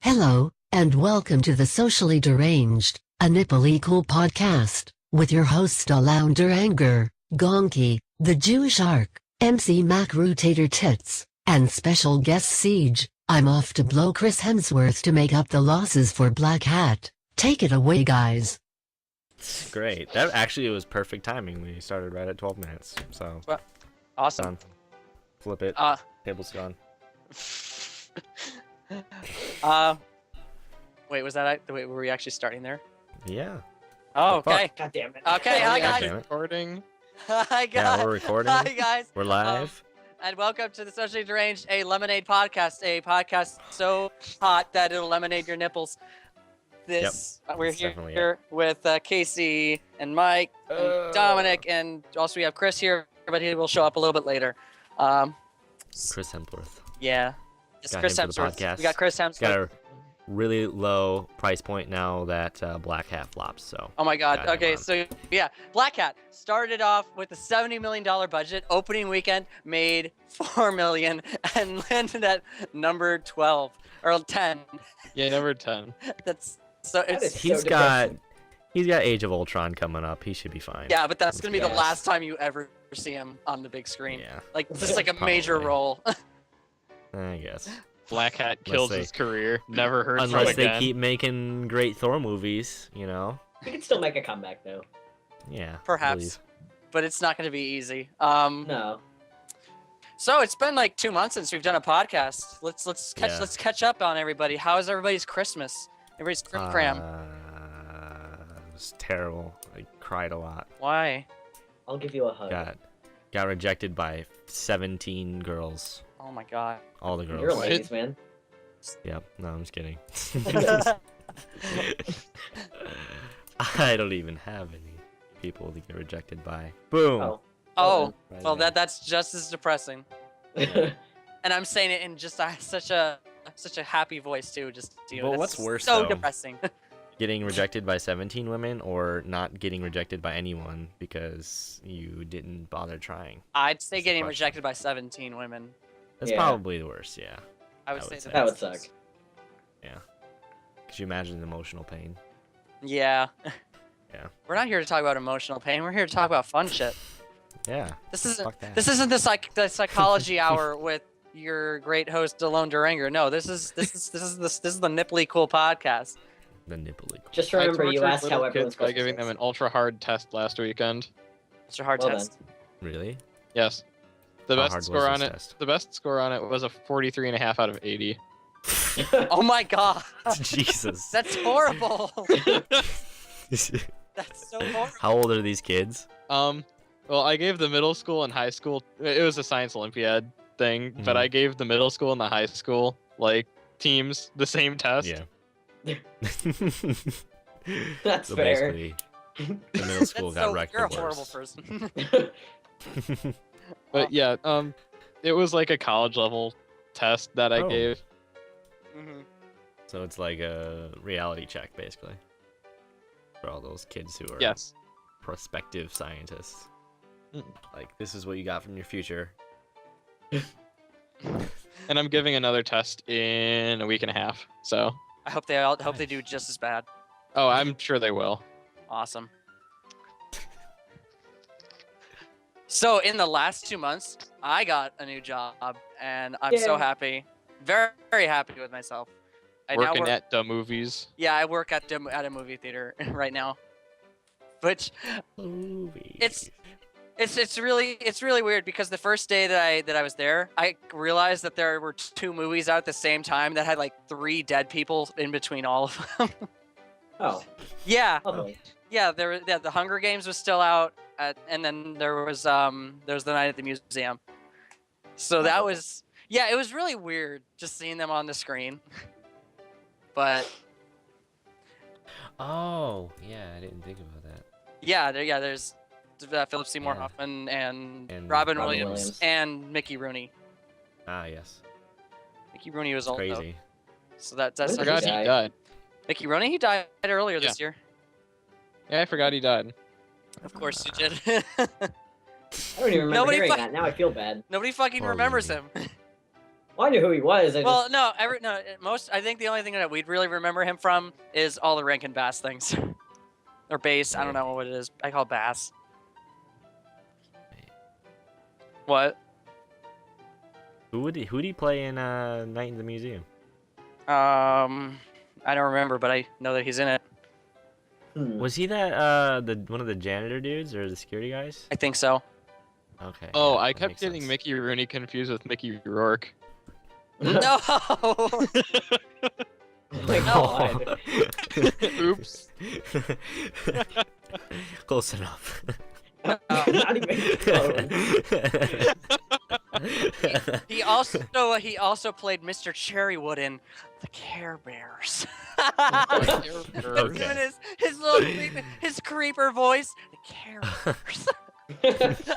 Hello, and welcome to the Socially Deranged, a nipply cool podcast, with your hosts Deranged, Gonky, the Jewish Ark, MC Macru Tater Tits, and special guest Siege. I'm off to blow Chris Hemsworth to make up the losses for Black Hat. Take it away, guys. Great. That actually was perfect timing. We started right at 12 minutes. So well, awesome. Done. Flip it. Table's gone. Wait, was that wait, were we actually starting there? Yeah. Oh, okay. God damn it. Okay, hi guys. Recording. Hi guys. Yeah, we're recording. Hi guys. We're live. And welcome to the Socially Deranged, a lemonade podcast, a podcast so hot that it'll lemonade your nipples. We're here with Casey and Mike and Dominic, and also we have Chris here, but he will show up a little bit later. Chris Hemsworth. Yeah. It's got Chris him for the Hemsworth. podcast. We got Chris Hemsworth. Got a really low price point now that Black Hat flops. So. Oh my God. Okay, so yeah, Black Hat started off with a $70 million budget. Opening weekend made $4 million and landed at number 12 or 10. Yeah, number 10. That's so. He's got Age of Ultron coming up. He should be fine. Yeah, but that's gonna be the last time you ever see him on the big screen. Yeah. Like this is like a major role. I guess. Black Hat kills his career. Never heard from him Unless again. they keep making great Thor movies, you know. We can still make a comeback though. Yeah. Perhaps. But it's not gonna be easy. No. So it's been like 2 months since we've done a podcast. Let's catch up on everybody. How is everybody's Christmas? Everybody's cram. It was terrible. I cried a lot. Why? I'll give you a hug. Got rejected by 17 girls. Oh my God. All the girls. You're ladies, man. Yep. No, I'm just kidding. I don't even have any people to get rejected by. Boom. Oh. Right Well, there. that's just as depressing. And I'm saying it in just such a happy voice too. Just Well, what's worse so though? depressing. Getting rejected by 17 women or not getting rejected by anyone because you didn't bother trying? I'd say That's the getting question. rejected by 17 women. That's Yeah. probably the worst, yeah. I would I say would say. That would that's- suck. Yeah. Could you imagine the emotional pain? Yeah. Yeah. We're not here to talk about emotional pain. We're here to talk about fun shit. Yeah. This isn't Fuck that. the psychology hour with your great host Deranged. No, this is the nipply cool podcast. The nipply. Just I remember, you tortured asked little how everyone's kids by Christmas giving them is. an ultra hard test last weekend. It's a hard Well test. Really? Yes. The How best hard score was on this it. test? The best score on it was a 43.5 out of 80. Oh my God. Jesus. That's horrible. That's so horrible. How old are these kids? Well, I gave the middle school and high school. It was a science Olympiad thing, but I gave the middle school and the high school teams the same test. Yeah. That's So fair. basically, the middle school That's got wrecked you're a the horrible worst. person. But yeah, it was like a college level test that I Oh. gave. Mhm. So it's like a reality check, basically, for all those kids who are Yes. prospective scientists. Mm. Like, this is what you got from your future. And I'm giving another test in a week and a half. So, I hope they do just as bad. oh, I'm sure they will. Awesome. So in the last 2 months, I got a new job, and I'm so Yay. happy, very, very happy with myself. I now Working work, at the movies. yeah, I work at a movie theater right now, which Movies. it's really weird because the first day that I was there, I realized that there were 2 movies out at the same time that had like 3 dead people in between all of them. Oh, Yeah. lovely. Yeah, the Hunger Games was still out, and then there was the Night at the Museum. So that was it was really weird just seeing them on the screen. But Oh, yeah, I didn't think about that. there's Philip Seymour Yeah. Hoffman and And Robin Robin Williams, Williams. and Mickey Rooney. Ah, yes. Mickey Rooney was It's old crazy. though, so that's When I did forgot he he die? died. Mickey Rooney. He died earlier this year. Yeah, I forgot he died. Of course he did. I don't even remember Nobody hearing fu- that. Now I feel bad. Nobody fucking Poor remembers Rooney. him. Well, I knew who he was. Well, no, I think the only thing that we'd really remember him from is all the Rankin Bass things. Or bass, I don't know what it is. I call it bass. What? Who'd he play in Night in the Museum? I don't remember, but I know that he's in it. Was he that one of the janitor dudes or the security guys? I think so. Okay. Oh, yeah, I that kept makes getting sense. Mickey Rooney confused with Mickey Rourke. No. Oh my god. Oops. Close enough. Not even close. He also played Mr. Cherrywood in The Care Bears. Okay. Doing his little his creeper voice. The Care Bears.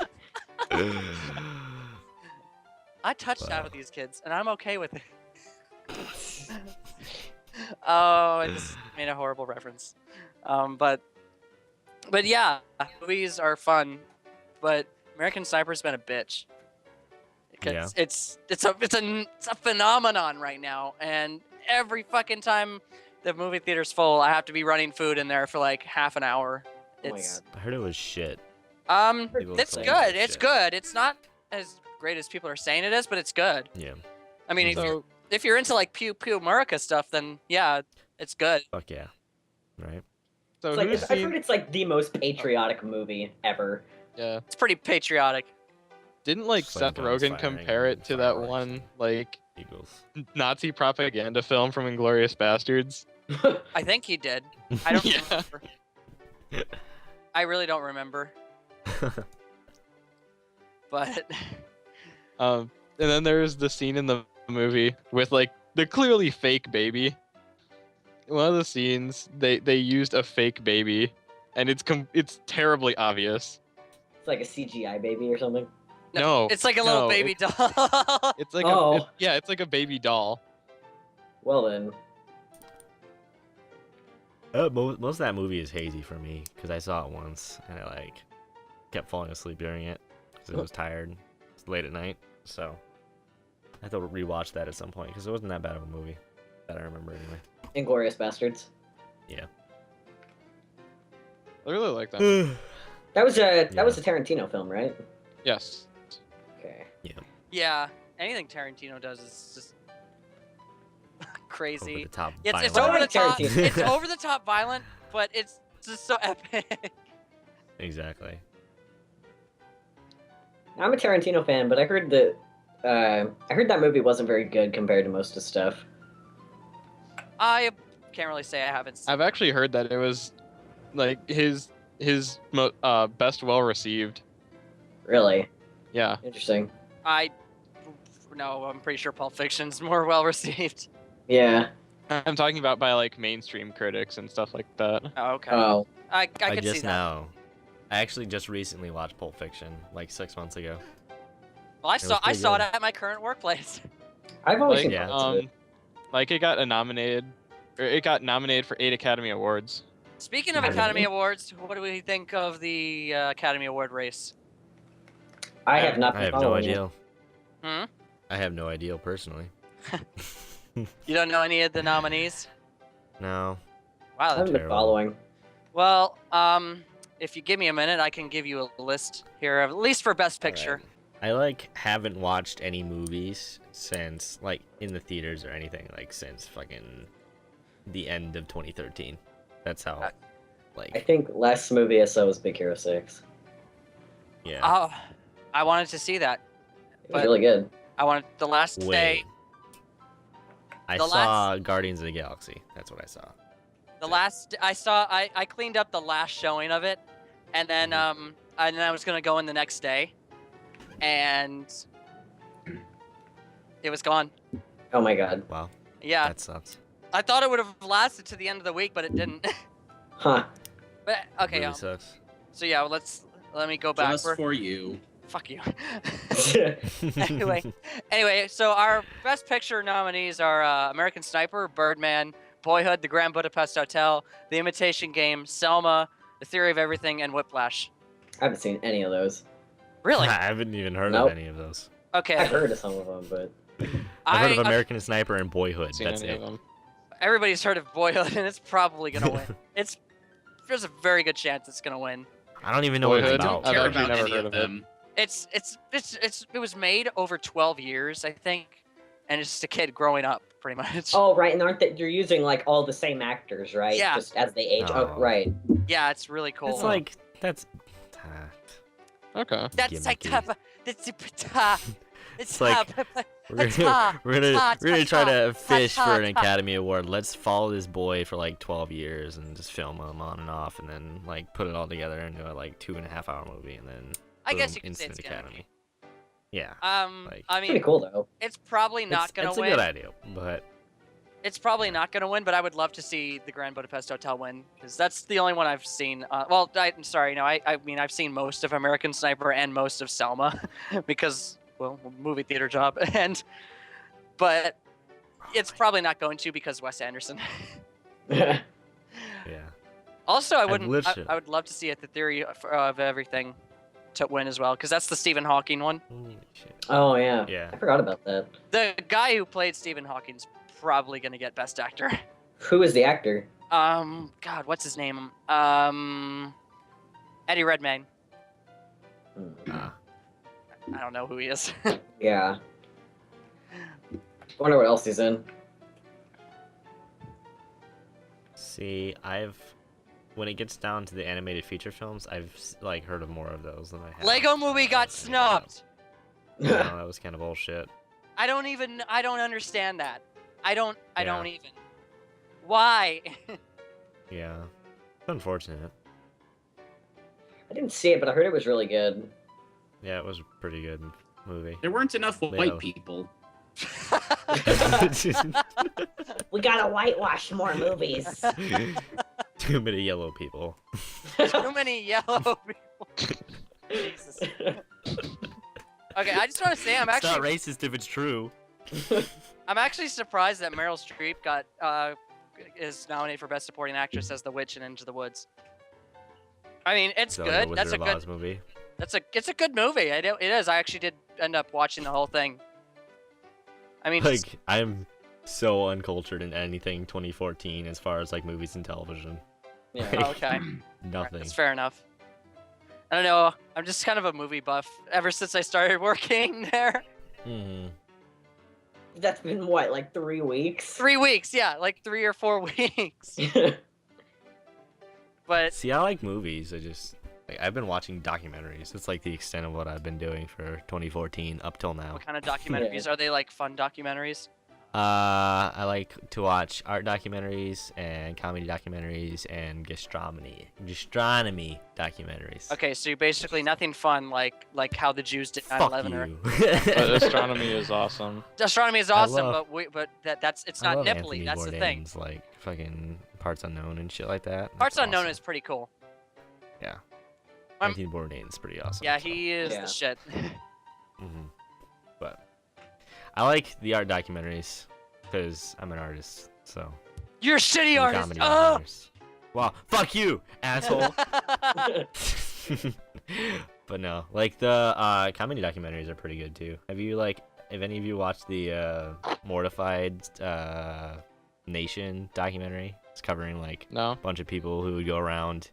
I touched out with these kids, and I'm okay with it. Oh, I just made a horrible reference. But yeah, movies are fun, but American Sniper's been a bitch. Yeah. It's a phenomenon right now, and every fucking time the movie theater's full, I have to be running food in there for like half an hour. Oh my It's I heard it was shit. it's saying good. that It's shit. good. It's not as great as people are saying it is, but it's good. Yeah. I mean, So, if you're into like Pew Pew America stuff, then yeah, it's good. Fuck yeah. Right. so It's like, who's I've seen? heard it's like the most patriotic movie ever. Yeah. It's pretty patriotic. Didn't like Just, Seth guns Rogen firing compare it and to that fireworks. one like Eagles. Nazi propaganda film from Inglourious Bastards? I think he did. I don't Yeah. remember. I really don't remember. But And then there's the scene in the movie with like the clearly fake baby. One of the scenes they used a fake baby, and it's terribly obvious. It's like a CGI baby or something. No, it's like a little no, baby doll. It's like Oh. it's like a baby doll. Well then. Most of that movie is hazy for me because I saw it once and I like kept falling asleep during it because I was tired. It's late at night, so I have to rewatch that at some point because it wasn't that bad of a movie that I remember anyway. Inglourious Bastards. Yeah. I really like that. That was a Tarantino film, right? Yes. Okay. Yeah, anything Tarantino does is just Over crazy. the top. It's So over the like top. Tarantino. It's over the top violent, but it's just so epic. Exactly. I'm a Tarantino fan, but I heard that movie wasn't very good compared to most of the stuff. I can't really say I haven't. Seen I've actually heard that it was like his best well received. Really Yeah. interesting. No, I'm pretty sure Pulp Fiction's more well received. Yeah. I'm talking about by like mainstream critics and stuff like that. Oh, okay. Oh. I I could see just that. now. I actually just recently watched Pulp Fiction like 6 months ago. Well, I was saw pretty it good. at my current workplace. I've always Like, seen yeah. parts of it. Like it got nominated for 8 Academy Awards. Speaking of Really? Academy Awards, what do we think of the Academy Award race? I have not. I been have no following it. idea. Hmm? I have no idea personally. You don't know any of the nominees? No. Wow. I haven't been Terrible. following. Well, if you give me a minute, I can give you a list here, at least for Best Picture. Alright. I haven't watched any movies since like in the theaters or anything like since fucking the end of 2013. That's how I like think last movie I saw was Big Hero 6. yeah. Oh, I wanted to see that. It was But- really good. I wanted the last day. Wait. I the saw Guardians of the Galaxy. That's what I saw. I cleaned up the last showing of it, and then I was gonna go in the next day, and it was gone. Oh my god. Wow. Yeah, That sucks. I thought it would have lasted to the end of the week, but it didn't. Huh. But okay, Really sucks. so yeah, let me go back. Just for you. Fuck you. Anyway, so our Best Picture nominees are American Sniper, Birdman, Boyhood, The Grand Budapest Hotel, The Imitation Game, Selma, The Theory of Everything, and Whiplash. I haven't seen any of those. Really? I haven't even heard Nope. of any of those. Okay. I've heard of some of them, but I've heard of American Sniper and Boyhood. Seen That's any it. of them. Everybody's heard of Boyhood, and it's probably gonna win. There's a very good chance it's gonna win. I don't even know what it's Boyhood? about. I've Care actually about never any heard of of it. them. It was made over 12 years, I think, and it's just a kid growing up, pretty much. Oh, right, and aren't they? You're using like all the same actors, right? Yeah. Just as they age. Oh. Oh, right. Yeah, it's really cool. It's like that's. Okay. That's like gimmicky. it's like we're gonna try to fish for an Academy Award. Let's follow this boy for like 12 years and just film him on and off, and then like put it all together into a like 2.5-hour movie, and then I guess boom, you could say instant it's Academy. Yeah. I Pretty mean, cool though. it's probably not gonna it's win. a good idea, but It's probably not gonna win, but I would love to see the Grand Budapest Hotel win because that's the only one I've seen. Well, I'm sorry, no, I mean I've seen most of American Sniper and most of Selma because well, movie theater job, but it's probably not going to because Wes Anderson. yeah. Also, I literally- would love to see it. The Theory of Everything to win as well because that's the Stephen Hawking one. Holy shit. Oh yeah. Yeah. I forgot about that. The guy who played Stephen Hawking's probably gonna get Best Actor. Who is the actor? God, what's his name? Eddie Redmayne. Ah. I don't know who he is. Yeah. Wonder what else he's in. See, when it gets down to the animated feature films, I've like heard of more of those than I have. Lego Movie got snubbed. No, that was kind of bullshit. I don't understand that. I don't Yeah. even. Why? Yeah. It's unfortunate. I didn't see it, but I heard it was really good. Yeah, it was a pretty good movie. There weren't enough Lego. white people. We gotta whitewash more movies. Too many yellow people. Too many yellow people. Jesus. Okay, I just want to say It's not racist if it's true. I'm actually surprised that Meryl Streep is nominated for Best Supporting Actress as the witch in Into the Woods. I mean, it's Zelda good. Wizard That's a of good. Oz movie. It's a good movie. It is. I actually did end up watching the whole thing. I mean, Like, I'm so uncultured in anything 2014 as far as like movies and television. Yeah. oh, okay, Nothing. that's fair enough. I don't know. I'm just kind of a movie buff ever since I started working there. Hmm. That's been what, like 3 weeks? 3 weeks, yeah, like 3 or 4 weeks. But See, I like movies. I've been watching documentaries. It's like the extent of what I've been doing for 2014 up till now. what kind of documentaries are they? Like fun documentaries? I like to watch art documentaries and comedy documentaries and gastronomy documentaries. Okay, so you're basically nothing fun like how the Jews did Fuck 9/11. Or you. But astronomy is awesome. astronomy is I awesome, love- but it's I not love nipply. Anthony That's the thing. Bourdain's, like fucking Parts Unknown and shit like that. Parts That's Unknown awesome. is pretty cool. Yeah. I'm- Anthony Bourdain's pretty awesome. Yeah, so. he is Yeah. the shit. Mhm. But I like the art documentaries because I'm an artist, so. You're a shitty and artist. comedy Oh! documentaries. Wow, fuck you, asshole. But no, like the comedy documentaries are pretty good too. Have any of you watched the Mortified Nation documentary? It's covering like No. a bunch of people who would go around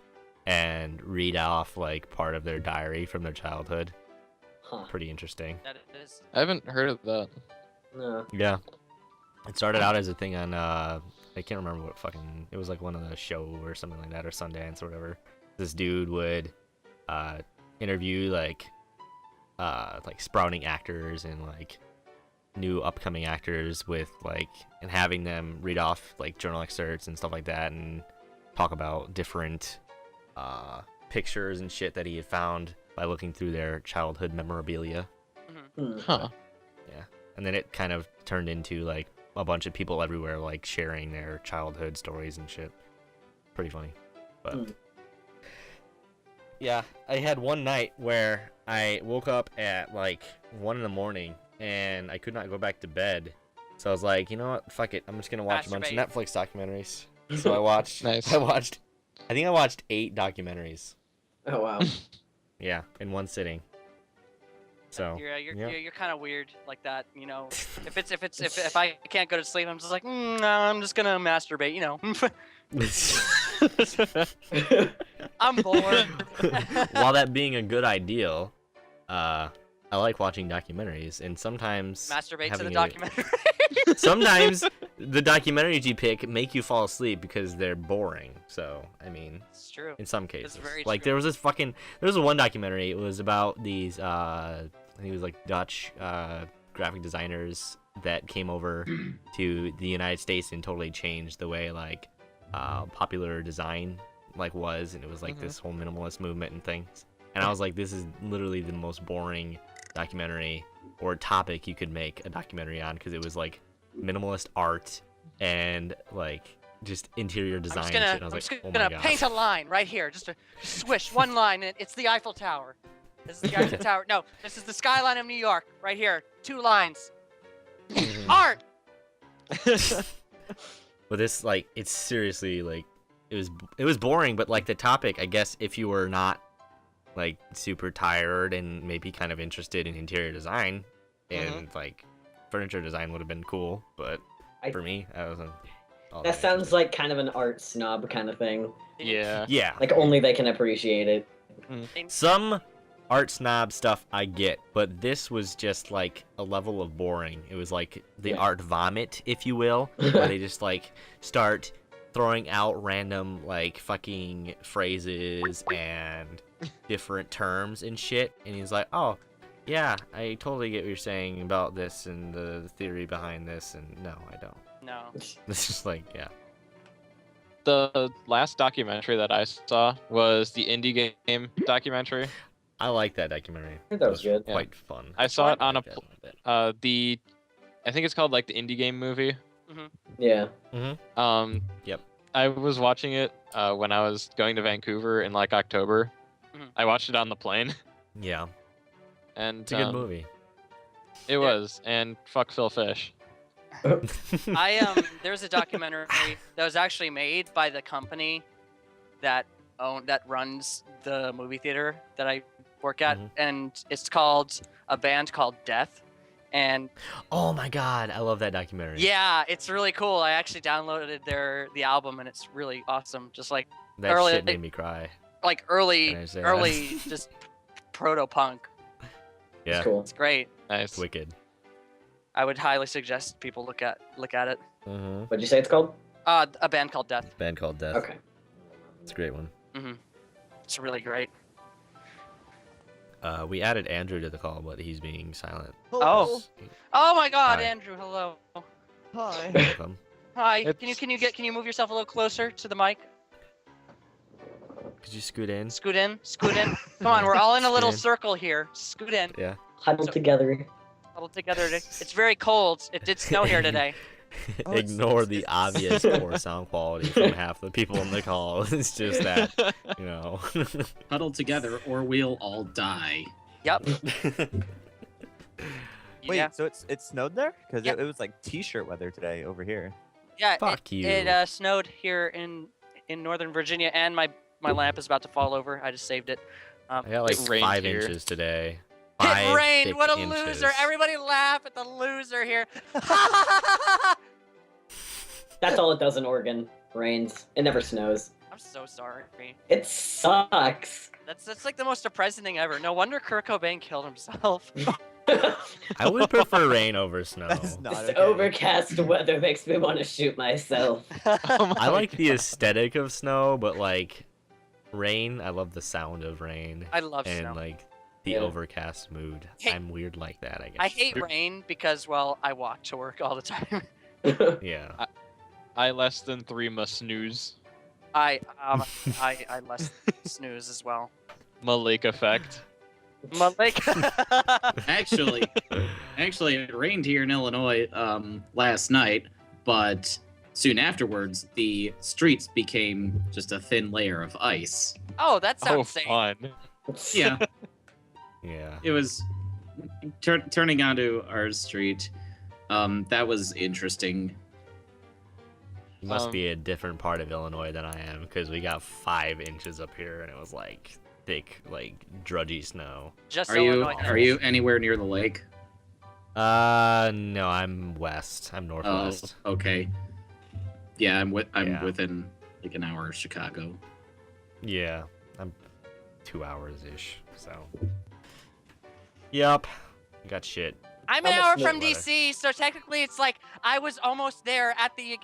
and read off like part of their diary from their childhood. Huh. Pretty interesting. That is. I haven't heard of that. No. Yeah. It started out as a thing on I can't remember what it was, like one of the show or something like that, or Sundance or whatever. This dude would interview like sprouting actors and like new upcoming actors and having them read off like journal excerpts and stuff like that and talk about different pictures and shit that he had found by looking through their childhood memorabilia. Hmm. Huh. And then it kind of turned into like a bunch of people everywhere like sharing their childhood stories and shit. Pretty funny. But Hmm. yeah, I had one night where I woke up at like 1 in the morning and I could not go back to bed. So I was like, you know what? Fuck it. I'm just gonna watch a bunch of Masturbate. Netflix documentaries. So I watched Nice. I think I watched 8 documentaries. Oh wow. Yeah, in one sitting. So You're kind of weird like that, you know. If I can't go to sleep, I'm just like, no, I'm just gonna masturbate, you know. I'm bored. While that being a good ideal, I like watching documentaries, and sometimes Masturbate to the having documentary. sometimes the documentaries you pick make you fall asleep because they're boring. So I mean, It's true. in some cases, very like true. there was one documentary. It was about these I think it was like Dutch graphic designers that came over to the United States and totally changed the way like popular design like was, and it was like this whole minimalist movement and things. And I was like, this is literally the most boring documentary or topic you could make a documentary on, because it was like minimalist art and like just interior design and shit. And I was like, oh my god. Paint a line right here, just a swish one line, and it's the Eiffel Tower. This is the Eiffel Tower. No, this is the skyline of New York right here. 2 lines. Art. But this, like, it's seriously like it was boring, but like the topic, I guess if you were not like super tired and maybe kind of interested in interior design and like furniture design would have been cool, but for me, I wasn't. That sounds like kind of an art snob kind of thing. Yeah. Yeah. Like only they can appreciate it. Some art snob stuff I get, but this was just like a level of boring. It was like the art vomit, if you will, where they just like start throwing out random like fucking phrases and different terms and shit, and he's like, oh yeah, I totally get what you're saying about this and the theory behind this, and no, I don't. No. It's just like, yeah. The last documentary that I saw was the indie game documentary. I like that documentary. I think that was good. Quite fun. I saw it on like that one bit. I think it's called like the indie game movie. Yeah. Yep. I was watching it when I was going to Vancouver in like October. I watched it on the plane. Yeah. And It's a good movie. It was, and fuck Phil Fish. There's a documentary that was actually made by the company that runs the movie theater that I work at, and it's called A Band Called Death. And oh my god, I love that documentary. yeah, it's really cool. I actually downloaded the album, and it's really awesome. Just like that early, shit made me cry. like early just proto punk. Yeah, It's cool. It's great. Nice. Wicked. I would highly suggest people look at it. What'd you say it's called? A Band Called Death. Band Called Death. Okay. It's a great one. It's really great. We added Andrew to the call, but he's being silent. Oh my God, Hi. Andrew, hello. Hi. Welcome. Hi. Can you move yourself a little closer to the mic? Could you scoot in? Scoot in. Come on, we're all in a little Scoot in. circle here. Scoot in. Yeah. Huddle together. Huddle together. It's very cold. It did snow here today. Oh, it's- Ignore it's- the it's- obvious poor sound quality from half the people on the call. It's just that, you know. Huddle together or we'll all die. Yep. Wait, Yeah. so it snowed there? Because Yeah. it was like t-shirt weather today over here. Yeah. Fuck you. It snowed here in Northern Virginia, and my lamp is about to fall over. I just saved it. I got like It rained 5 here. inches today. It 5 rained. thick What a inches. loser! Everybody laugh at the loser here. That's all it does in Oregon. Rains. It never snows. I'm so sorry. It sucks. That's like the most depressing thing ever. No wonder Kurt Cobain killed himself. I would prefer rain over snow. That's not This okay. overcast weather makes me want to shoot myself. Oh I my like the God. aesthetic of snow, but like rain, I love the sound of rain I love and snow. like the Yeah. overcast mood. Hey. I'm weird like that, I guess. I hate rain because, well, I walk to work all the time. Yeah. I less than 3 must snooze. I less snooze as well. Malik effect. Malik. Actually, it rained here in Illinois last night, but soon afterwards, the streets became just a thin layer of ice. Oh, that Oh, sounds safe. fun. Yeah, Yeah. it was turning onto our street. That was interesting. You must Um, be a different part of Illinois than I am, because we got 5 inches up here, and it was like thick, like drudgy snow. Just Are so you Illinois are you anywhere near the lake? No, I'm west. I'm northwest. Oh, okay. Yeah, I'm Yeah. within like an hour of Chicago. Yeah, I'm 2 hours ish. So. Yep. Got shit. I'm an Almost hour no from weather. DC, so technically it's like I was almost there at the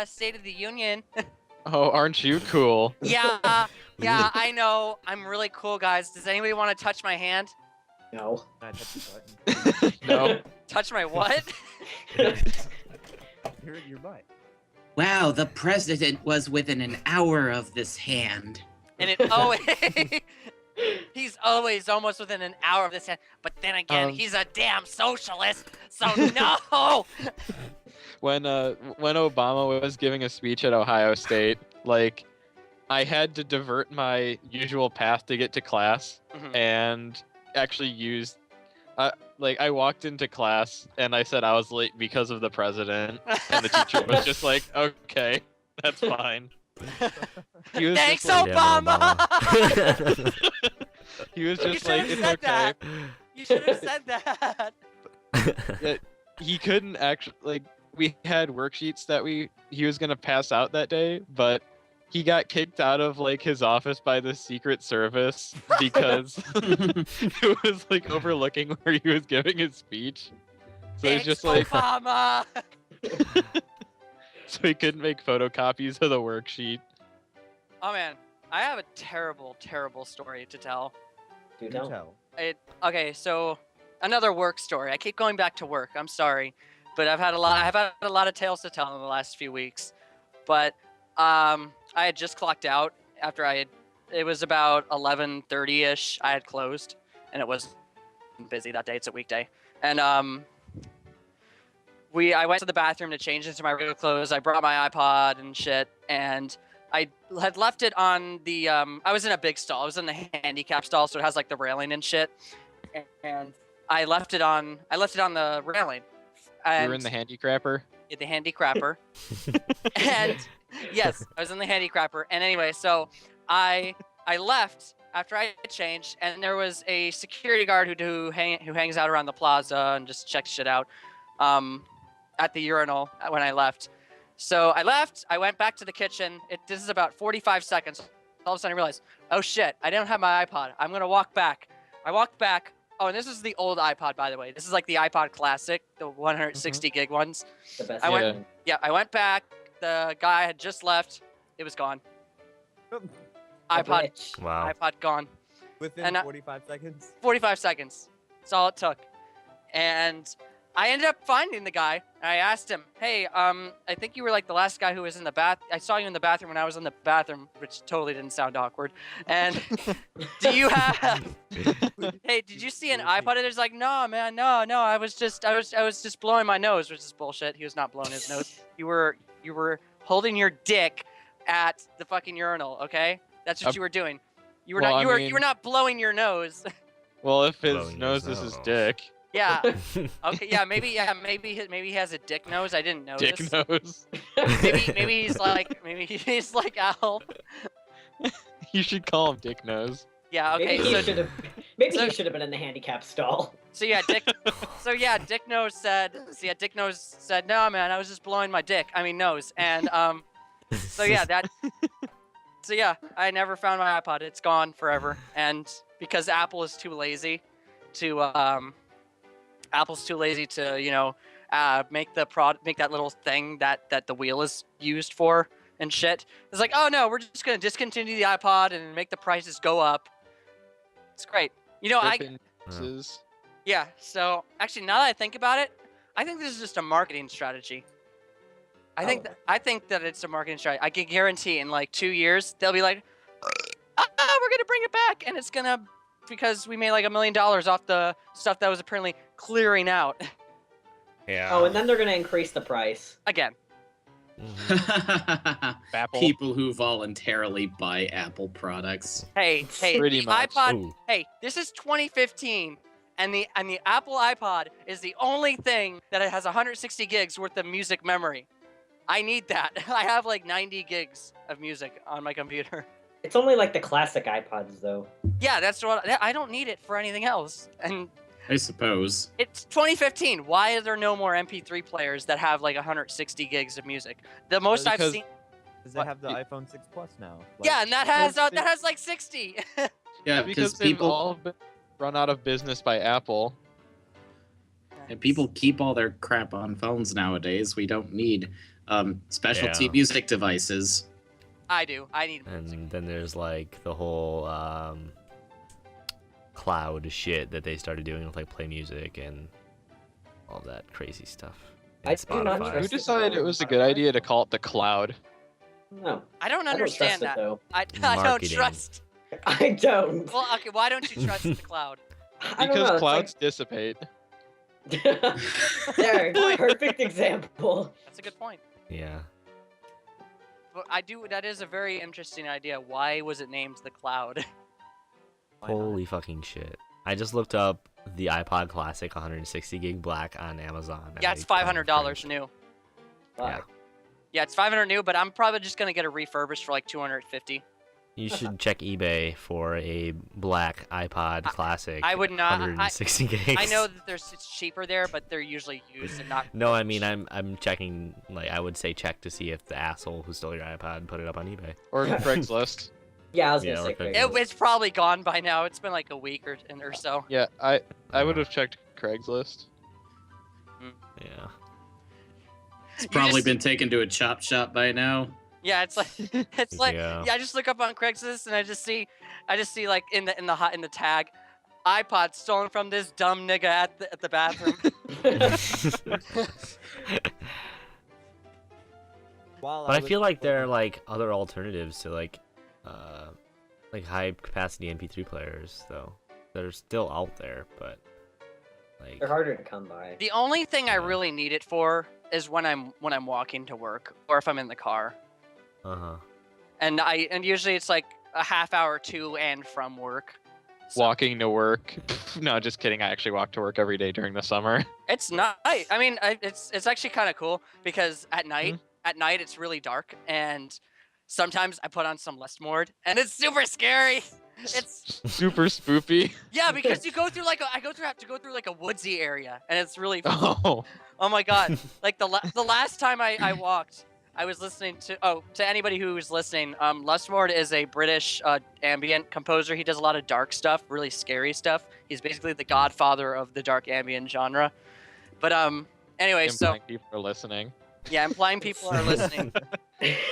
State of the Union. Oh, aren't you cool? Yeah, yeah, I know. I'm really cool, guys. Does anybody want to touch my hand? No. I touched the button. No. Touch my what? You're in your butt. Wow, the president was within an hour of this hand. And it always he's always almost within an hour of this hand. But then again, he's a damn socialist. So no. When Obama was giving a speech at Ohio State, like, I had to divert my usual path to get to class, Mhm. and actually used, like, I walked into class and I said I was late because of the president, and the teacher was just like, "Okay, that's fine." He was Thanks, just like, Obama. he was You just like, should've "It's said okay." that. You should have said that. He couldn't actually, like, we had worksheets that he was gonna pass out that day, but he got kicked out of like his office by the Secret Service because it was like overlooking where he was giving his speech. So Thanks, he's just like, Obama. so he couldn't make photocopies of the worksheet. Oh man, I have a terrible, terrible story to tell. Do Do tell. tell. Okay, so another work story. I keep going back to work. I'm sorry, but I've had a lot of tales to tell in the last few weeks. But I had just clocked out after it was about 11:30ish. I had closed, and it was busy that day. It's a weekday, and I went to the bathroom to change into my regular clothes. I brought my iPod and shit, and I had left it on the I was in a big stall. I was in the handicap stall, so it has like the railing and shit. And I left it on the railing. And You were in the handicrapper. the handicrapper. And yes, I was in the handicrapper. And anyway, so I left after I had changed, and there was a security guard who hangs out around the plaza and just checks shit out at the urinal when I left. So I left, I went back to the kitchen. This is about 45 seconds. All of a sudden I realized, oh shit, I don't have my iPod. I'm gonna walk back. I walked back. Oh, and this is the old iPod, by the way. This is like the iPod Classic, the 160 gig ones. The best. I went- one. Yeah, I went back. The guy had just left. It was gone. A iPod, bitch. Wow. iPod gone. Within And 45 seconds. 45 seconds. That's all it took. And I ended up finding the guy. And I asked him, hey, I think you were like the last guy who was in the bath. I saw you in the bathroom when I was in the bathroom, which totally didn't sound awkward. And do you have, hey, did you see an iPod? And he's like, no, man, no. I was just blowing my nose, which is bullshit. He was not blowing his nose. You were holding your dick at the fucking urinal, okay? That's what you were doing. You were Well, not, I you mean- were not blowing your nose. Well, if his Blowing nose his is his nose. dick. Yeah. Okay. Yeah. Maybe he has a dick nose. I didn't notice. Dick nose. Maybe he's like Al. You should call him Dick Nose. Yeah. Okay. Maybe he should have. Maybe so- he should have been in the handicap stall. So yeah, Dick Nose said. So yeah, Dick Nose said, no, man, I was just blowing my dick. I mean nose. And So yeah, So yeah, I never found my iPod. It's gone forever. And because Apple is too lazy to make that little thing that the wheel is used for and shit. It's like, oh no, we're just gonna discontinue the iPod and make the prices go up. It's great. Differences. Yeah. So actually, now that I think about it, I think this is just a marketing strategy. I think that it's a marketing strategy. I can guarantee in like 2 years they'll be like, we're gonna bring it back, and it's gonna because we made like $1 million off the stuff that was apparently clearing out Yeah. Oh, and then they're gonna increase the price. again. Apple. People who voluntarily buy Apple products. Hey, Pretty the much. iPod. Ooh. Hey, this is 2015, and the Apple iPod is the only thing that it has 160 gigs worth of music memory. I need that. I have like 90 gigs of music on my computer. It's only like the classic iPods, though. Yeah, that's what I don't need it for anything else. And I suppose. it's 2015. Why are there no more MP3 players that have like 160 gigs of music? The most I've Because- seen. Because they What? have the iPhone 6 Plus now. Yeah, and that has like 60. Yeah, Because because they've people all been run out of business by Apple. and people keep all their crap on phones nowadays. We don't need specialty Yeah. music devices. I do. I need. And then there's like the whole cloud shit that they started doing with like Play Music and all that crazy stuff. And I do not Spotify. Who trust decided it was a good idea to call it the cloud? No, I don't I don't understand trust it that. though. I don't Marketing. trust. I don't. Well, okay. Why don't you trust the cloud? I don't know, Because it's clouds dissipate. Like... there, perfect example. That's a good point. Yeah. But I do. That is a very interesting idea. Why was it named the cloud? Why not? Holy fucking shit. I just looked up the iPod Classic 160 gig black on Amazon. and Yeah, I it's kind of $500 cringed. new. Yeah. Yeah, it's 500 new, but I'm probably just gonna get it refurbished for like 250. You should check eBay for a black iPod Classic. I would not- 160 gigs. I know that it's cheaper there, but they're usually used and not. No, I mean I'm checking. Like I would say, check to see if the asshole who stole your iPod put it up on eBay. Or Craigslist. Yeah, I was Yeah, gonna say okay. Craigslist. It's probably gone by now. It's been like a week or so. Yeah, I would have checked Craigslist. Yeah. It's You probably just- been taken to a chop shop by now. Yeah, it's like it's like Yeah. I just look up on Craigslist and I just see like in the tag, iPod stolen from this dumb nigga at the bathroom. While But I was feel like there are playing- like other alternatives to like high capacity MP3 players though that are still out there, but like They're harder to come by. The only thing I Yeah. really need it for is when I'm walking to work or if I'm in the car. And usually it's like a half hour to and from work. So Walking to work. No, just kidding. I actually walk to work every day during the summer. It's not. I mean, it's actually kind of cool because at night it's really dark and sometimes I put on some less mord and it's super scary. It's Super spoopy. yeah, because you go through like have to go through like a woodsy area and it's really Oh. oh my god. Like the last time I walked, I was listening to anybody who's listening, Lustmord is a British ambient composer. He does a lot of dark stuff, really scary stuff. He's basically the godfather of the dark ambient genre. But anyway, so Implying people are listening. yeah, implying people are listening.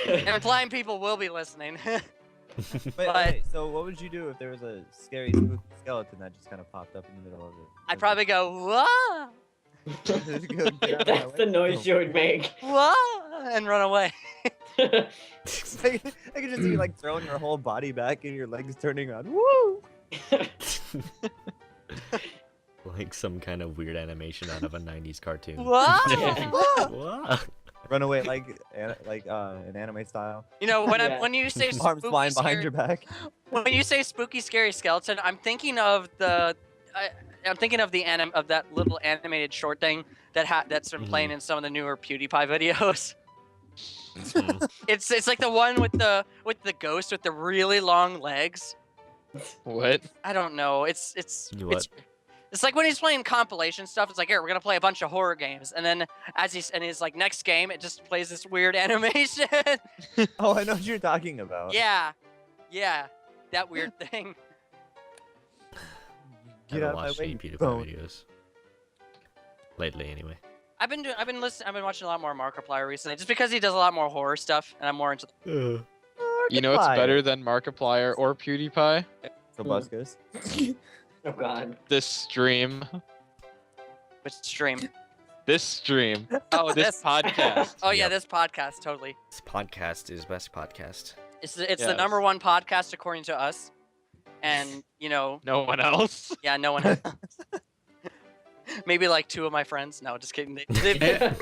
Implying people will be listening. Wait, but- wait, so what would you do if there was a scary spooky skeleton that just kind of popped up in the middle of it? I'd probably go, whoa, Just go, "Get out of my That's the way." noise you would make. whoa, and run away. I could just see you like throwing your whole body back and your legs turning around. Woo! like some kind of weird animation out of a 90s cartoon. Whoa, Yeah. whoa. Whoa. Run away like an anime style. You know, Yeah. when you say Arms spooky, flying behind scary, your back. when you say spooky, scary skeleton, I'm thinking of I'm thinking of of that little animated short thing that's been playing in some of the newer PewDiePie videos. Mhm. It's like the one with the ghost with the really long legs. What? I don't know. It's What? it's like when he's playing compilation stuff. It's like, here, we're gonna play a bunch of horror games, and then as he's in his like next game, it just plays this weird animation. Oh, I know what you're talking about. yeah, that weird thing. Get Haven't out of my watched way, any you PewDiePie bone. videos. Lately, anyway. I've been watching a lot more Markiplier recently, just because he does a lot more horror stuff, and I'm more into. You know what's Markiplier. better than Markiplier or PewDiePie? So Buskers. Oh god. This stream. Which stream? This stream. Oh, This podcast. Oh yeah, Yep. this podcast totally. This podcast is best podcast. It's the Yes. #1 podcast according to us, and you know, No one else. yeah, no one. Maybe like 2 of my friends. No, just kidding. They-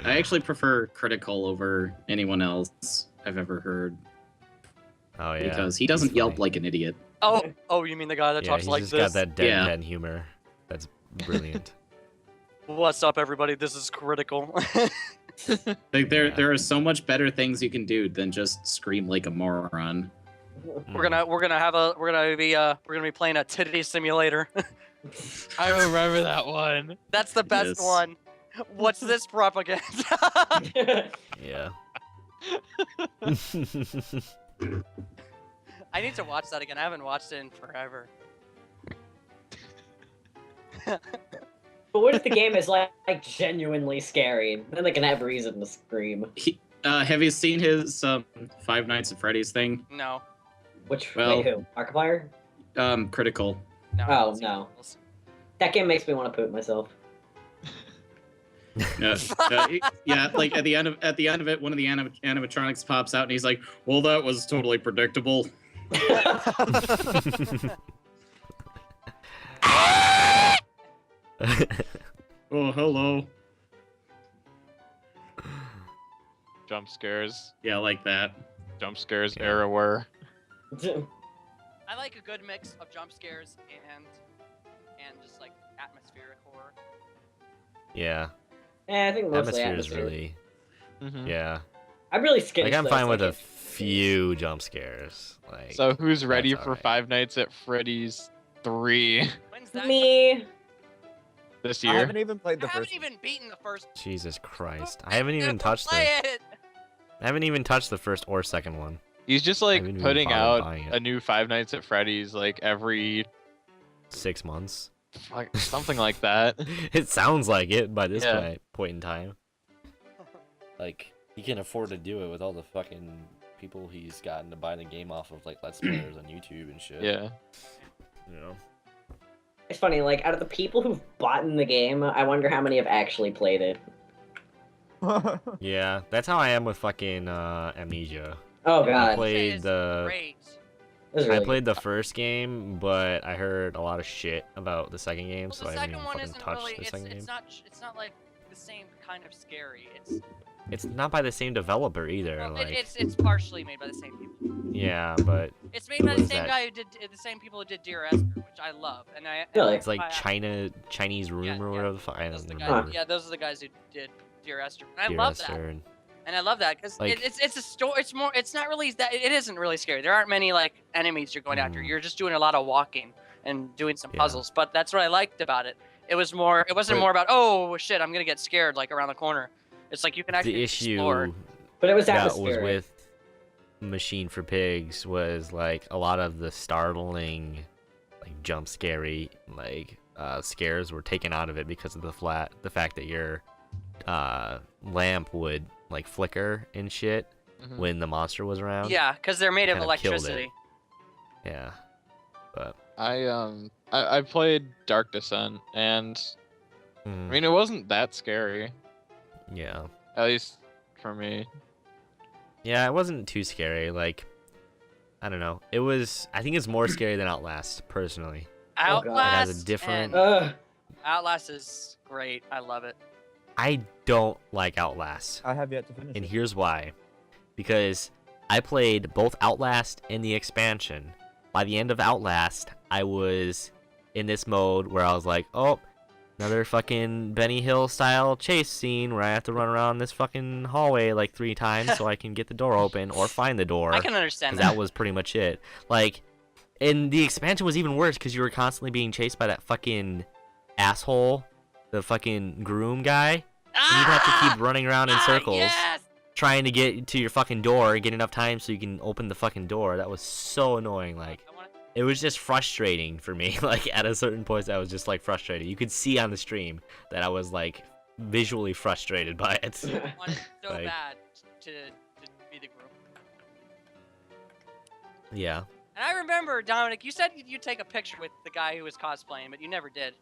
I actually prefer Critical over anyone else I've ever heard Oh yeah. because he he's doesn't yelp funny. like an idiot. oh, you mean the guy that Yeah, talks he's like just this? got that Yeah. deadpan humor. That's brilliant. What's up, everybody? This is Critical. Like there are so much better things you can do than just scream like a moron. We're gonna be playing a titty simulator. I remember that one. That's the best Yes. one. What's this propaganda? Yeah. I need to watch that again. I haven't watched it in forever. But what if the game is like genuinely scary? Then they can have reason to scream. Have you seen his Five Nights at Freddy's thing? No. Which Well- wait, who? Markiplier? Critical. No. I Oh, haven't seen no. those. That game makes me want to poop myself. Yeah, like at the end of it, one of the animatronics pops out and he's like, "Well, that was totally predictable." Oh, hello. Jump scares. Yeah, like that. Jump scares Yeah. everywhere. I like a good mix of jump scares and just like atmospheric horror. Yeah. I think mostly Atmosphere is atmosphere. really. Mhm. Yeah. I'm really skittish. Like I'm though, fine so with I a can't- few jump scares. Like. So who's ready That's for alright. Five Nights at Freddy's 3 When's that? Me. this I year? haven't even played I the haven't first. even beaten the first. Jesus Christ! I I'm haven't even gonna touched play the. it. I haven't even touched the first or second one. He's just like haven't even putting bothered out buying it. a new Five Nights at Freddy's like every 6 months. something like that. It sounds like it by this Yeah. point in time. Like he can afford to do it with all the fucking people he's gotten to buy the game off of, like Let's Players on YouTube and shit. Yeah. You know. It's funny, like out of the people who've bought in the game, I wonder how many have actually played it. Yeah, that's how I am with fucking Amnesia. Oh I god, played It's the. Great. this is really I played the first game, but I heard a lot of shit about the second game, Well, so the I haven't second even one fucking isn't touched really. the second game. It's not like the same kind of scary. It's not by the same developer either. Well, like, it's partially made by the same people. yeah, but It's made by What the is same that? guy who did the same people who did Dear Esther, which I love, and I. Really? it's like I- Chinese Room or whatever the fuck. I Those are don't the remember. guys, yeah, those are the guys who did Dear Esther. And I Dear love Esther that, and- and I love that because Like- it's a story. It's more. It's not really that. It isn't really scary. There aren't many like enemies you're going after. Mm. You're just doing a lot of walking and doing some Yeah. puzzles. But that's what I liked about it. It was more. It wasn't But- more about oh shit, I'm gonna get scared like around the corner. It's like you can actually The issue explore. but it was that was atmospheric. with Machine for Pigs was like a lot of the startling, like jump scary, like scares were taken out of it because of the fact that your lamp would like flicker and shit Mhm. when the monster was around. Yeah, because they're made of Kind of killed it. electricity. Yeah. But I played Dark Descent and I mean it wasn't that scary, yeah. at least for me. Yeah, it wasn't too scary. Like, I don't know. It was. I think it's more scary than Outlast, personally. Oh, God. It Outlast. has a different- and Outlast is great. I love it. I don't like Outlast, I have yet to finish and it. here's why. Because I played both Outlast and the expansion. By the end of Outlast, I was in this mode where I was like, oh, another fucking Benny Hill style chase scene where I have to run around this fucking hallway like 3 times so I can get the door open or find the door. I can understand Because that was pretty much it. Like, and the expansion was even worse because you were constantly being chased by that fucking asshole, the fucking groom guy. And you'd have to keep running around in circles, Yes! trying to get to your fucking door and get enough time so you can open the fucking door. That was so annoying. Like, I wanna- it was just frustrating for me. Like, at a certain point, I was just like frustrated. You could see on the stream that I was like visually frustrated by it. I wanted so Like- bad to be the groom. Yeah. And I remember, Dominic, you said you'd take a picture with the guy who was cosplaying, but you never did.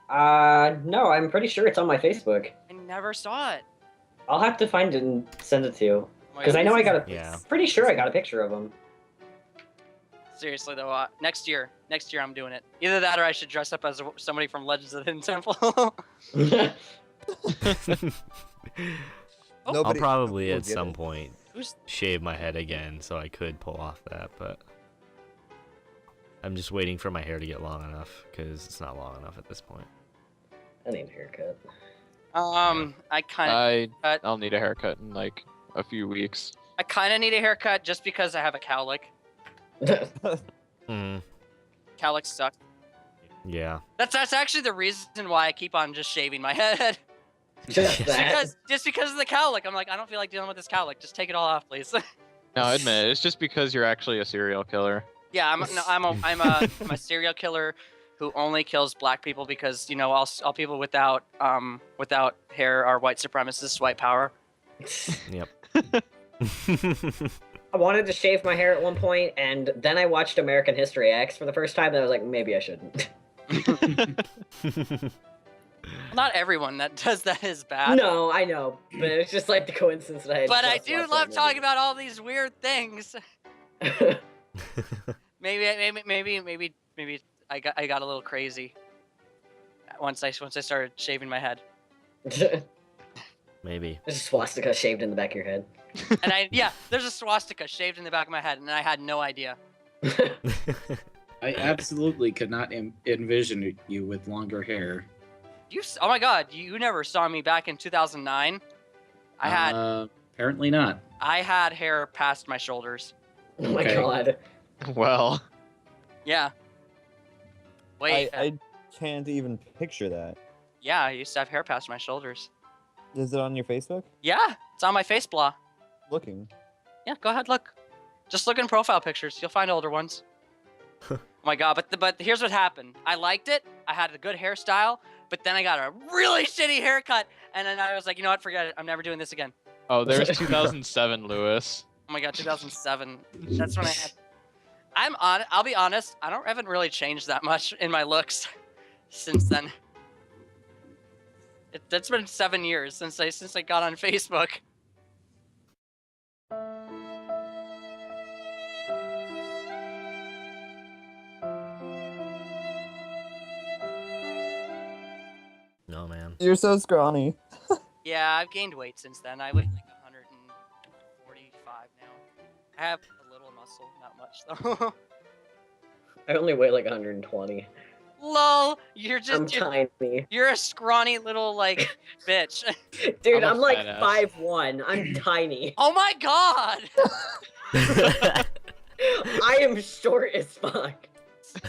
No, I'm pretty sure it's on my Facebook. I never saw it. I'll have to find it and send it to you. Oh my Because I know I got a. Yeah. Pretty sure I got a picture of him. Seriously though, next year I'm doing it. Either that or I should dress up as somebody from Legends of the Hidden Temple. I'll Nobody probably will at get some it. point Who's shave my head again so I could pull off that, but I'm just waiting for my hair to get long enough because it's not long enough at this point. I need a haircut. I kind of I'll need a haircut in like a few weeks. need a haircut just because I have a cowlick. Mm, Cowlick sucks. yeah. That's actually the reason why I keep on just shaving my head. Just that. Just because of the cowlick. I'm like, I don't feel like dealing with this cowlick. Just take it all off, please. No, admit it. It's just because you're actually a serial killer. Yeah, I'm a serial killer who only kills black people because all people without hair are white supremacists, white power. Yep. I wanted to shave my hair at one point, and then I watched American History X for the first time, and I was like, maybe I shouldn't. Not everyone that does that is bad. No, I know, but it's just like the coincidence that I had But I just do watched love that talking about all these weird things. movie. Maybe I got a little crazy once I started shaving my head. Maybe. There's a swastika shaved in the back of your head. And there's a swastika shaved in the back of my head, and I had no idea. I absolutely could not envision you with longer hair. Oh my God, you never saw me back in 2009. Apparently not. I had hair past my shoulders. Oh my Okay. god. Well, Yeah. Wait. I can't even picture that. Yeah, I used to have hair past my shoulders. Is it on your Facebook? Yeah, it's on my face blah. Looking. Yeah, go ahead, look. Just look in profile pictures. You'll find older ones. Oh my God, but here's what happened. I liked it. I had a good hairstyle, but then I got a really shitty haircut, and then I was like, you know what? Forget it. I'm never doing this again. oh, there's 2007, Lewis. Oh my God, 2007. That's when I had. I'll be honest. I haven't really changed that much in my looks since then. That's been 7 years since I got on Facebook. No, man. You're so scrawny. Yeah, I've gained weight since then. I weigh like 145 now. I have a little muscle, not much though. I only weigh like 120. Lol, you're I'm just tiny. you're a scrawny little like bitch. Dude, I'm a I'm like fat ass. 5'1". I'm tiny. Oh my God! I am short as fuck.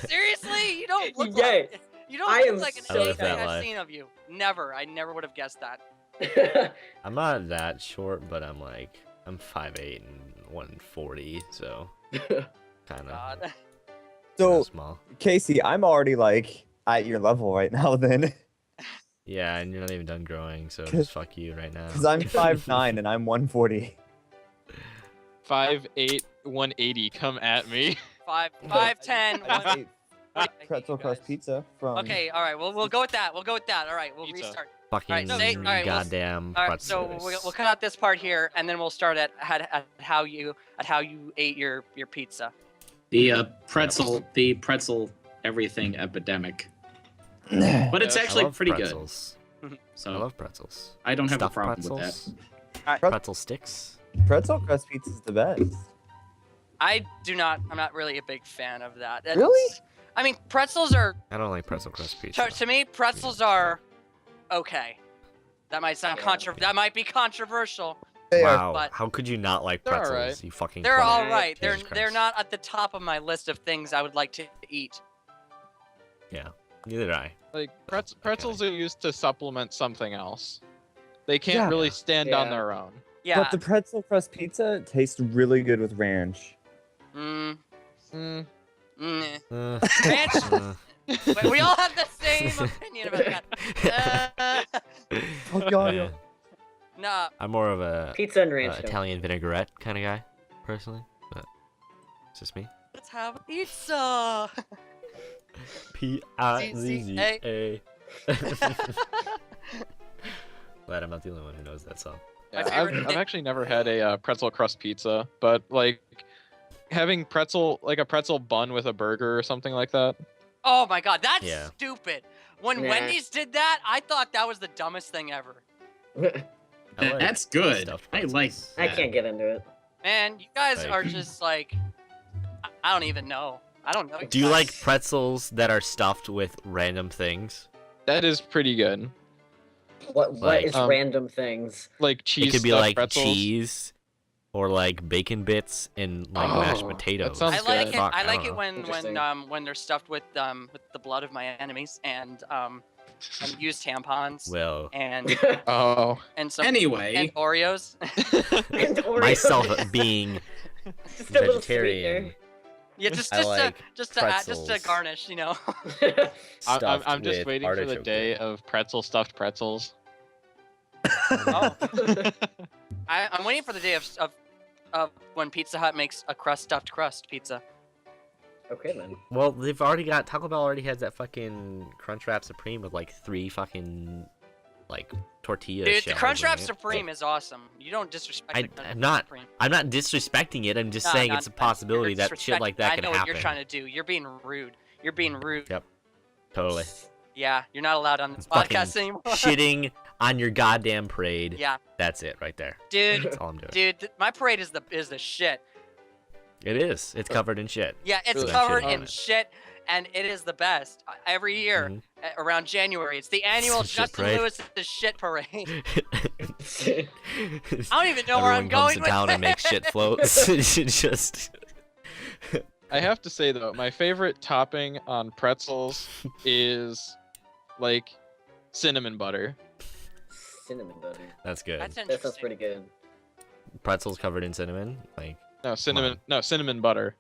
Seriously, you don't look Yes. like you don't I look am like so anything fat. I've seen of you. Never. I never would have guessed that. I'm not that short, but I'm 5'8" and 140, so kind of God. So, small. Casey, I'm already like at your level right now then. Yeah, and you're not even done growing, so 'Cause- just fuck you right now. Because I'm 5'9" and I'm 140. 5'8", 180, come at me. 5'10". I ate Thank you, pretzel crust guys. pizza from. Okay, all right. We'll go with that. We'll go with that. All right, we'll Pizza. restart. Fucking Alright, say- alright, we'll- goddamn All right, pretzels. so we'll cut out this part here, and then we'll start at how you ate your pizza. The pretzel everything epidemic. But it's Yeah, I actually love pretty pretzels. good. I So love pretzels. I don't have a Stuffed problem pretzels. with that. Pretzel sticks. Pretzel crust pizza is the best. I'm not really a big fan of that. It's- Really? I mean, pretzels are I don't like pretzel crust pizza. to me. Pretzels are okay. That might sound That might be controversial. They are. Wow, but- how could you not like They're pretzels? alright. You fucking. They're clown. all right. Jesus They're Christ. not at the top of my list of things I would like to eat. Yeah, neither did I. Like pretzels are used to supplement something else. They can't Yeah. really stand on Yeah. their own. Yeah. But the pretzel crust pizza tastes really good with ranch. Mm, Mm, mm. Uh, Ranch. uh, Wait, we all have the same opinion about that. Oh god. yeah. Nah. I'm more of a Pizza and ranch. Italian vinaigrette kind of guy, personally. But it's just me. Let's have pizza. P-I-Z-Z-A. Glad I'm not the only one who knows that song. My yeah, favorite I've thing- actually never had a pretzel crust pizza, but like having a pretzel bun with a burger or something like that. Oh my God, that's Yeah. stupid. When Nah. Wendy's did that, I thought that was the dumbest thing ever. I like That's good. stuffed I like. pretzels. I can't get into it. Man, you guys Like- are just like, I don't even know. I don't know. Do you guys. like pretzels that are stuffed with random things? That is pretty good. What Like, is um, random things? Like cheese It could be stuffed like pretzels. cheese, or like bacon bits and like mashed Oh, that potatoes. sounds I like good. it. Fuck, I I like don't it know. when Interesting. they're stuffed with the blood of my enemies and used tampons Well, and Oh. some Anyway, and Oreos. And Oreos. myself being Just a little vegetarian, Yeah, I like just to pretzels. garnish, you know. sweetener. stuffed I'm just with waiting for the artichoke day dip. of stuffed pretzels. Oh. I'm waiting for the day of when Pizza Hut makes a stuffed crust pizza. Okay then. Well, they've already got Taco Bell already has that fucking Crunchwrap Supreme with like 3 fucking like tortilla Dude, the shells Crunchwrap in it. Supreme is awesome. You don't disrespect the I'm Crunchwrap not. Supreme. I'm not disrespecting it. I'm just Nah, saying nah, it's a nah, possibility you're that shit like that disrespecting- could I know happen. what you're trying to do. You're being rude. You're being rude. Yep. Totally. Yeah, you're not allowed on this Fucking podcast anymore. Shitting on your goddamn parade. Yeah, That's it right there. dude, That's all I'm doing. my parade is the shit. It is. It's covered in shit. Yeah, it's Really? covered Shit on in it. shit, and it is the best. Every year, Mhm. around January, it's the annual Shit Justin parade. Lewis the shit parade. I don't even know where I'm Everyone comes going to with town and makes it. shit floats. It's just. I have to say though, my favorite topping on pretzels is like cinnamon butter. Cinnamon butter. That's good. That's That interesting. sounds pretty good. Pretzels covered in cinnamon. Like, No, cinnamon butter.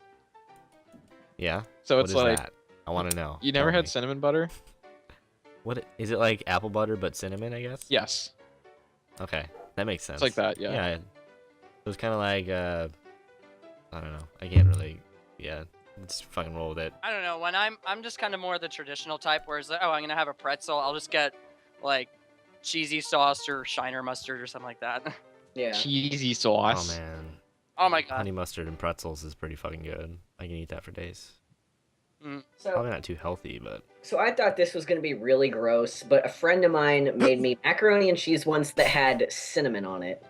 yeah. So What it's is like that? I want to know. you never Tell had me. cinnamon butter? What is it like? Apple butter but cinnamon, I guess. Yes. Okay, that makes sense. It's like that, yeah. Yeah. It was kind of like I don't know. I can't really. Yeah. Just fucking roll with it. I don't know. When I'm just kind of more the traditional type, where it's like, oh, I'm gonna have a pretzel. I'll just get like cheesy sauce or Shiner mustard or something like that. Yeah. Cheesy Oh sauce. man. Oh my god. Honey mustard and pretzels is pretty fucking good. I can eat that for days. Probably So, not too healthy, but so I thought this was gonna be really gross, but a friend of mine made me macaroni and cheese once that had cinnamon on it.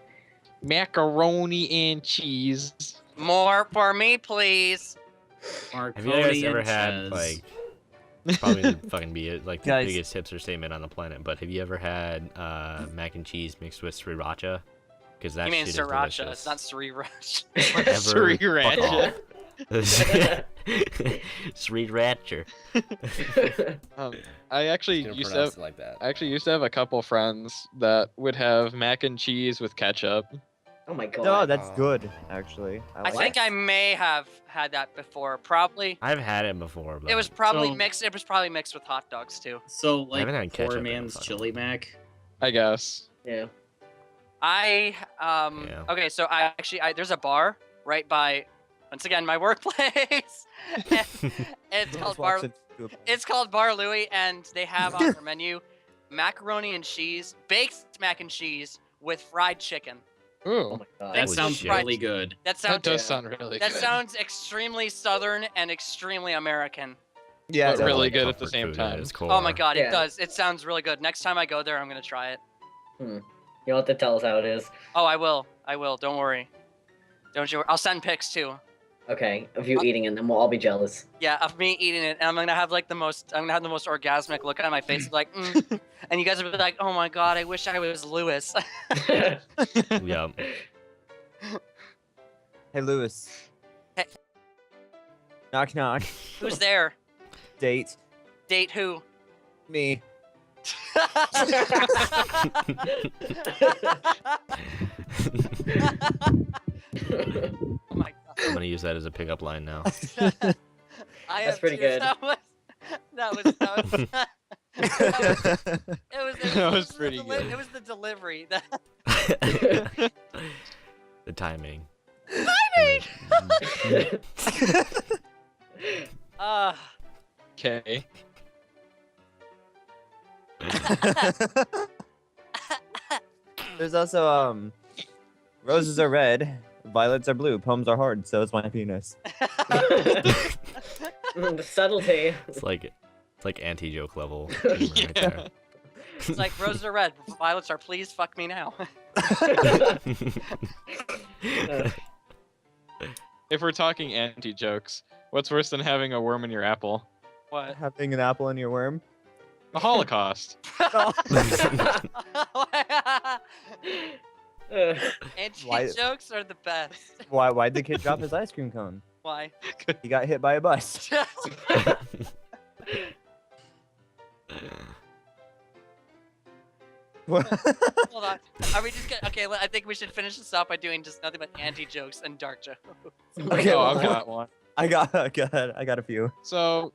Macaroni and cheese. More for me, please. have you guys ever Marconian had says- like probably would fucking be it, like the Guys. biggest hipster statement on the planet? But have you ever had mac and cheese mixed with sriracha? Because that You mean shit sriracha? is delicious. It's not sriracha. Whatever. Sriracha. Fuck off. Sriracha. I actually Gonna used to pronounce have, it like that. I actually used to have a couple friends that would have mac and cheese with ketchup. Oh my god. No, that's good, actually. I like think it. I may have had that before. Probably. I've had it before, but It was probably So- mixed. It was probably mixed with hot dogs too. So like haven't had ketchup poor in a man's fucking chili mac. I guess. Yeah. Yeah. Okay, so there's a bar right by, once again, my workplace. It's Just called walks Bar. into a- It's called Bar Louie, and they have on their menu macaroni and cheese, baked mac and cheese with fried chicken. Oh Ooh, my god. That Holy sounds shit. really good. That that sounds does Yeah. sound really that good. sounds extremely southern and extrely American. Yeah, But no, really Like good at the comfort same food at time. its core. Oh my god, Yeah. it does. It sounds really good. Next time I go there, I'm gonna try it. You'll have to tell us how it is. Oh, I will. I will. Don't worry. Don't you? I'll send pics too. Okay, of you eating it, and then we'll all be jealous. Yeah, of me eating it, and I'm gonna have like the most. I'm gonna have the most orgasmic look on my face, like, and you guys will be like, "Oh my god, I wish I was Lewis." Yeah. Hey, Lewis. Hey. Knock knock. Who's there? Date. Date who? Me. Oh my I'm gonna use that as a pickup line now. god. That's pretty good. That was. It was. That was pretty good. It was the delivery. The timing. Uh, Okay. There's also roses are red, violets are blue, poems are hard, so is my penis. The subtlety. It's like anti-joke level humor right there. it's like roses are red, violets are please fuck me now. If we're talking anti-jokes, what's worse than having a worm in your apple? What? Having an apple in your worm. The Holocaust. Anti Why- jokes are the best. Why'd the kid drop his ice cream cone? Why? He got hit by a bus. Hold on. Are we just gonna? Okay, I think we should finish this off by doing just nothing but anti jokes and dark jokes. Okay, Oh, I've got one. I got a few. So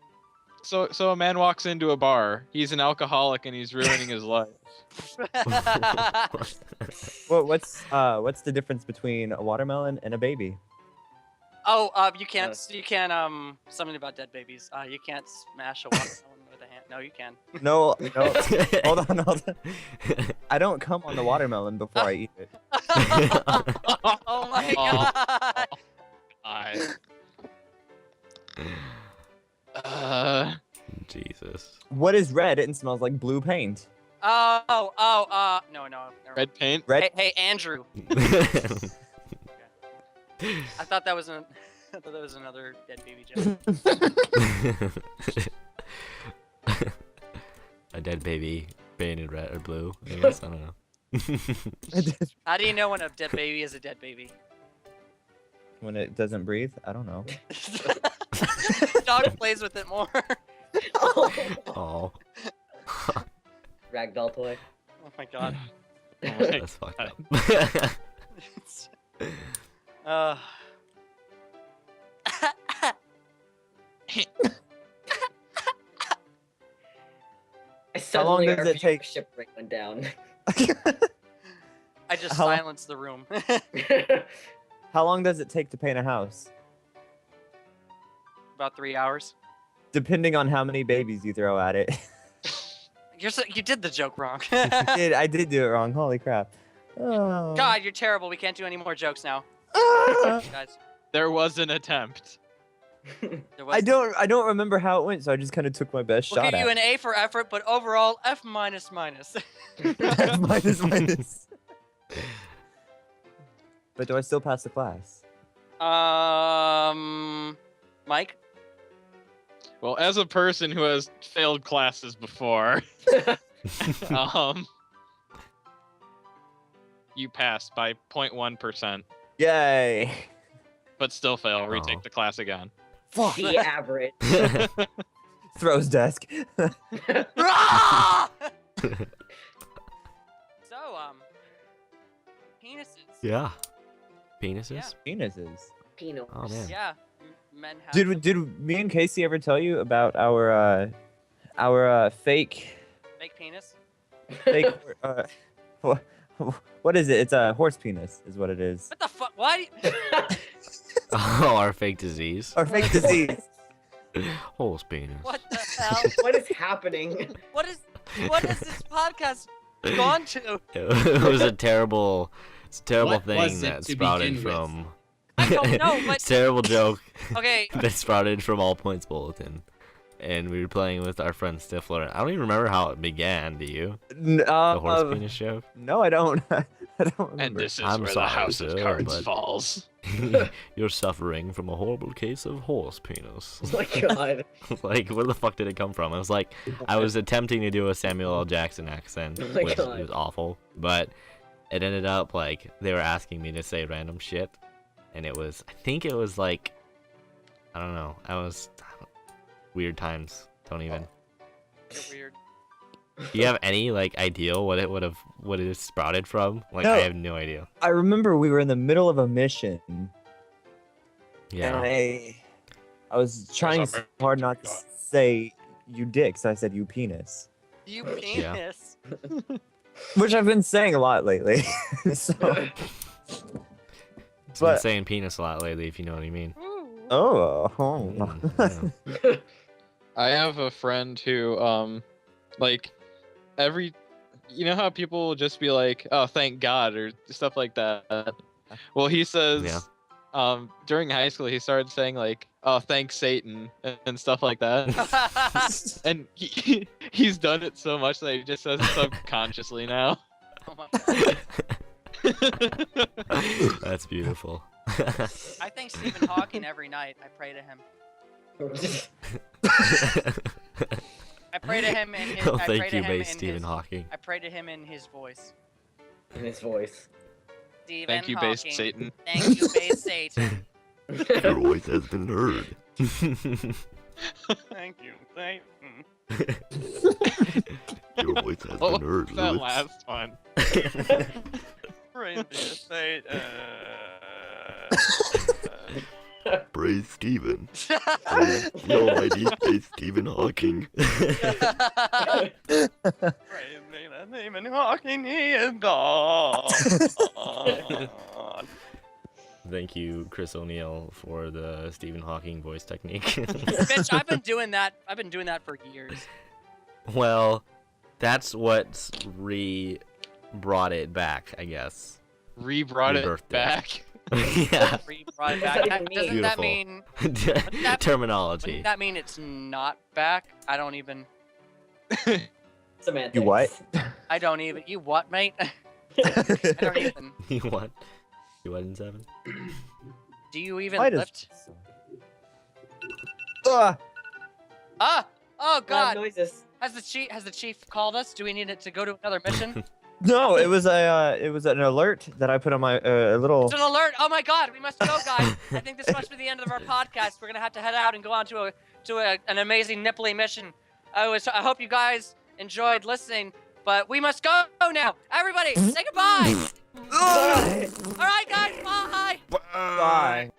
a man walks into a bar. He's an alcoholic and he's ruining his life. What's the difference between a watermelon and a baby? Oh, you can't. Something about dead babies. You can't smash a watermelon with a hand. No, you can. No. hold on. I don't come on the watermelon before I eat it. Oh my god. Jesus. What is red and smells like blue paint? No. Never mind. Red paint. Red. Hey, Andrew. I thought that was another dead baby joke. A dead baby painted red or blue. I guess I don't know. How do you know when a dead baby is a dead baby? When it doesn't breathe, I don't know. Dog plays with it more. Oh. Ragdoll toy. Oh my god. That's fucked up. Uh. long does our it take- viewership rate went down. I just How- silenced the room. How long does it take to paint a house? About 3 hours. Depending on how many babies you throw at it. You did the joke wrong. I did do it wrong. Holy crap. Oh. God, you're terrible. We can't do any more jokes now. Ah! Guys, There was an attempt. there was. I don't remember how it went, so I just kind of took my best We'll shot give you at an A for effort, but overall F minus minus. it. minus. But do I still pass the class? Mike. Well, as a person who has failed classes before, you passed by 0.1%, Yay! but still fail. Oh. Retake the class again. Fuck. The average. Throws desk. Ah! So, penises. Yeah. Penises? Penises. Pino. Oh man. Yeah, men have. Did me and Casey ever tell you about our fake Fake penis. what is it? It's a horse penis, is what it is. What the fuck? Why? Do you... Oh, our fake disease. Our fake disease. Horse penis. What the hell? What is happening? What is this podcast gone to? It was a terrible What thing was it that to sprouted begin with? from. I don't know, but It's a terrible joke okay. that sprouted from All Points Bulletin, and we were playing with our friend Stifler. I don't even remember how it began. Do you? The horse penis joke. No, I don't. I don't remember. And this is I'm where sorry, the House of sir, Cards but- falls. You're suffering from a horrible case of horse penis. Oh my god. Like, where the fuck did it come from? I was like, I was attempting to do a Samuel L. Jackson accent, Oh my which God. was awful, but it ended up like they were asking me to say random shit, and it was, I think it was like, I don't know, weird times. Don't even. You're weird. Do you have any like idea what it sprouted from? Like, No. I have no idea. I remember we were in the middle of a mission, Yeah. and I was trying so hard not to say you dick, so I said you penis, You penis. which I've been saying a lot lately. So, I've been but- saying penis a lot lately, if you know what I mean. Ooh. Mm, yeah. I have a friend who, like, you know how people will just be like, "Oh, thank God," or stuff like that. Well, he says, Yeah. During high school, he started saying like, "Oh, thank Satan," and stuff like that. And he's done it so much that he just says it subconsciously now. Oh my God. That's beautiful. I thank Stephen Hawking every night. I pray to him. I pray to him in his. Oh, I pray thank to you, him base in Stephen his, Hawking. I pray to him in his voice. In his voice. Stephen Thank you, Hawking. based Satan. Thank you, base Satan. Your voice has been heard. Thank you, Satan. Your voice has Oh, been heard, that Lewis. last one. Reindeer Satan. Praise Stephen. Praise the almighty space Stephen Hawking. Stephen Hawking, he is gone. Thank you, Chris O'Neill, for the Stephen Hawking voice technique. Bitch, I've been doing that for years. Well, that's what's brought it back, I guess. Brought it Rebirthed it. back. Yeah. Brought it What back. does that Doesn't mean? that Beautiful. mean Terminology. wouldn't that mean it's not back? I don't even. Semantics. You what? I don't even. You what, mate? I don't even. You what? You what in 7? Do you even Why does- lift? Ah! Ah! Oh Loud God! noises. Has the chief called us? Do we need it to go to another mission? No, it was an alert that I put on my little. It's an alert! Oh my God! We must go, guys. I think this must be the end of our podcast. We're gonna have to head out and go on to an amazing nipply mission. I hope you guys enjoyed listening, but we must go now. Everybody, say goodbye. All right, guys. Bye. Bye.